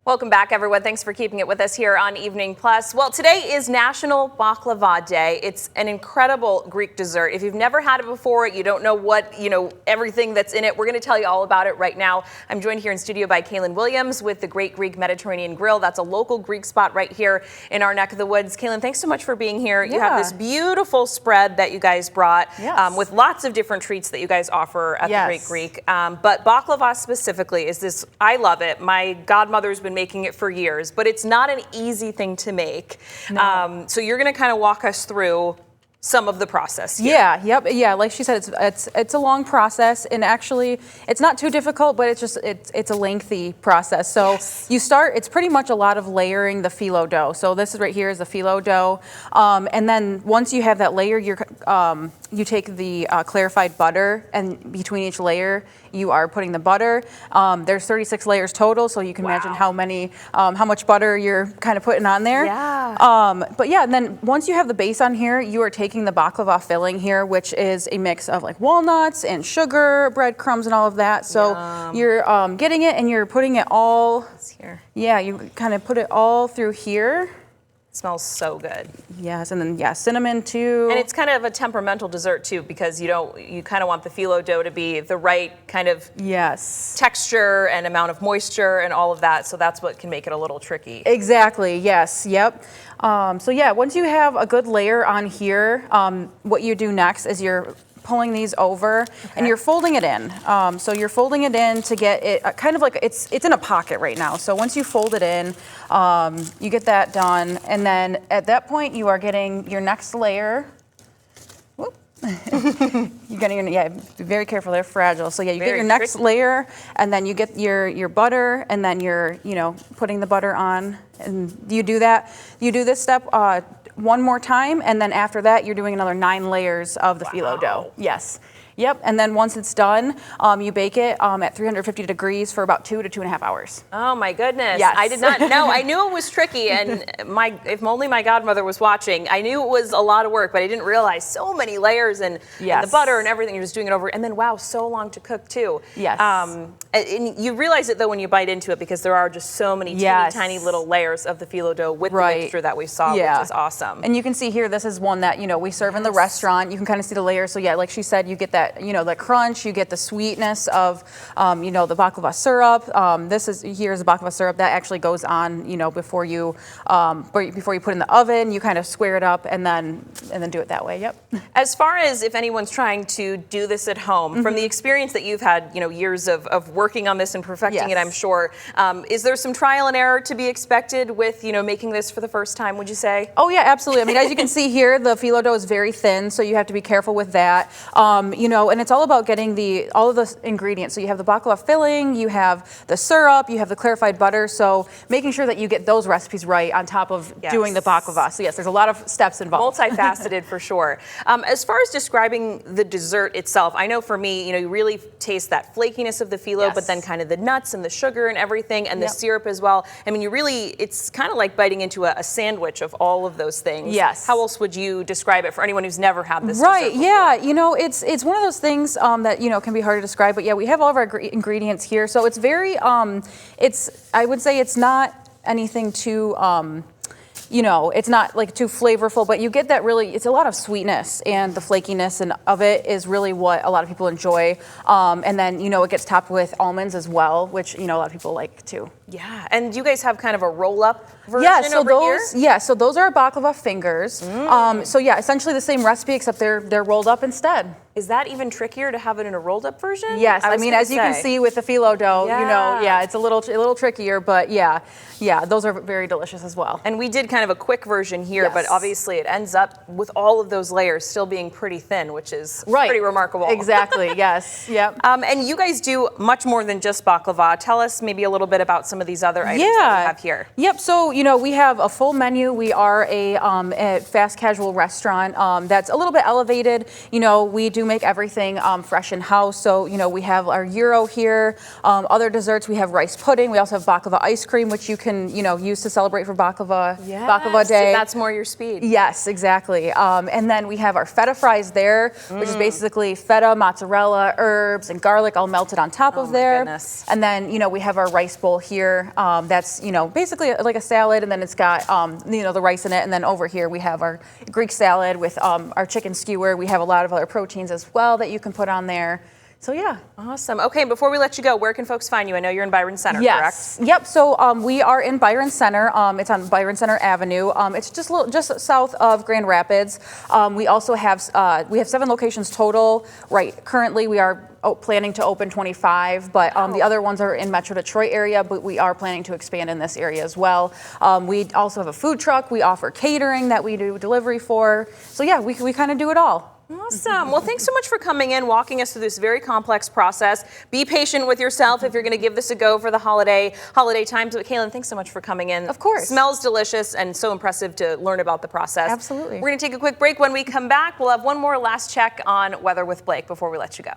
Welcome back, everyone. Thanks for keeping it with us here on Evening Plus. Well, today is National Baklava Day. It's an incredible Greek dessert. If you've never had it before, you don't know what, everything that's in it, we're going to tell you all about it right now. I'm joined here in studio by Kaylin Williams with the Great Greek Mediterranean Grill. That's a local Greek spot right here in our neck of the woods. Kaylin, thanks so much for being here. Yeah. You have this beautiful spread that you guys brought Yes. with lots of different treats that you guys offer at the Great Greek. But baklava specifically is this, I love it. My godmother's been making it for years, but it's not an easy thing to make. No. So you're going to kind of walk us through some of the process here. Yeah, like she said, it's a long process, and actually it's not too difficult, but it's a lengthy process. So you start, it's pretty much a lot of layering the phyllo dough. So this is right here is the phyllo dough, and then once you have that layer, you take the clarified butter, and between each layer you are putting the butter. There's 36 layers total, so you can imagine how much butter you're kind of putting on there. But yeah, and then once you have the base on here, you are taking the baklava filling here, which is a mix of like walnuts and sugar, breadcrumbs, and all of that. So you're getting it and you're putting it all here. Yeah, you kind of put it all through here. Smells so good. Yes, and then cinnamon too. And it's kind of a temperamental dessert too, because you kind of want the phyllo dough to be the right kind of texture and amount of moisture and all of that. So that's what can make it a little tricky. Exactly. Yes. Yep. So yeah, once you have a good layer on here, what you do next is you're pulling these over and you're folding it in. So you're folding it in to get it kind of like it's in a pocket right now. So once you fold it in, you get that done, and then at that point you are getting your next layer. Whoop. You're getting be very careful, they're fragile. So yeah, you get your next layer, and then you get your butter, and then you're putting the butter on, and you do this step one more time, and then after that you're doing another 9 layers of the phyllo dough. Yes. Yep, and then once it's done, you bake it at 350 degrees for about 2 to 2.5 hours. Oh my goodness! Yes. I did not know. I knew it was tricky, and if only my godmother was watching, I knew it was a lot of work, but I didn't realize so many layers and the butter and everything. You're just doing it over, and then so long to cook too. Yes. And you realize it though when you bite into it, because there are just so many teeny tiny little layers of the phyllo dough with the mixture that we saw, which is awesome. And you can see here, this is one that we serve in the restaurant. You can kind of see the layers. So yeah, like she said, you get that the crunch, you get the sweetness of the baklava syrup. Here's the baklava syrup that actually goes on before you put it in the oven. You kind of square it up and then do it that way. Yep. As far as if anyone's trying to do this at home, from the experience that you've had years of working on this and perfecting it, I'm sure, is there some trial and error to be expected with making this for the first time, would you say? Oh yeah, absolutely. I mean, as you can see here, the phyllo dough is very thin, so you have to be careful with that. And it's all about getting all of the ingredients. So you have the baklava filling, you have the syrup, you have the clarified butter. So making sure that you get those recipes right on top of doing the baklava. So yes, there's a lot of steps involved. Multifaceted for sure. As far as describing the dessert itself, I know for me, you really taste that flakiness of the phyllo, but then kind of the nuts and the sugar and everything, and the syrup as well. I mean, it's kind of like biting into a sandwich of all of those things. Yes. How else would you describe it for anyone who's never had this Right, dessert yeah, it's one of those things that can be hard to describe, but yeah, we have all of our ingredients here. So it's very I would say it's not anything too it's not like too flavorful, but you get that it's a lot of sweetness, and the flakiness of it is really what a lot of people enjoy. And then, it gets topped with almonds as well, which, a lot of people like too. Yeah, and you guys have kind of a roll-up version over here? Yeah, so those are baklava fingers. So yeah, essentially the same recipe, except they're rolled up instead. Is that even trickier to have it in a rolled up version? Yes, I mean, as you can see with the phyllo dough, it's a little trickier, but yeah, those are very delicious as well. And we did kind of a quick version here, but obviously it ends up with all of those layers still being pretty thin, which is pretty remarkable. Exactly, yes, yep. And you guys do much more than just baklava. Tell us maybe a little bit about some of these other items that we have here. Yep, so we have a full menu. We are a fast casual restaurant that's a little bit elevated. We do make everything fresh in house. So we have our gyro here. Other desserts, we have rice pudding. We also have baklava ice cream, which you can use to celebrate for baklava day. That's more your speed. Yes, exactly. And then we have our feta fries there, which is basically feta, mozzarella, herbs, and garlic all melted on top of there. Goodness. And then we have our rice bowl here. here, that's, basically like a salad, and then it's got, the rice in it. And then over here we have our Greek salad with our chicken skewer. We have a lot of other proteins as well that you can put on there. So yeah. Awesome. Okay, before we let you go, where can folks find you? I know you're in Byron Center, yes. correct? Yep. So we are in Byron Center. It's on Byron Center Avenue. It's just south of Grand Rapids. We also have 7 locations total. Right. Currently, we are planning to open 25, but the other ones are in Metro Detroit area. But we are planning to expand in this area as well. We also have a food truck. We offer catering that we do delivery for. So yeah, we kind of do it all. Awesome. Well, thanks so much for coming in, walking us through this very complex process. Be patient with yourself if you're going to give this a go for the holiday times. But Kaylin, thanks so much for coming in. Of course. Smells delicious and so impressive to learn about the process. Absolutely. We're going to take a quick break. When we come back, we'll have one more last check on weather with Blake before we let you go.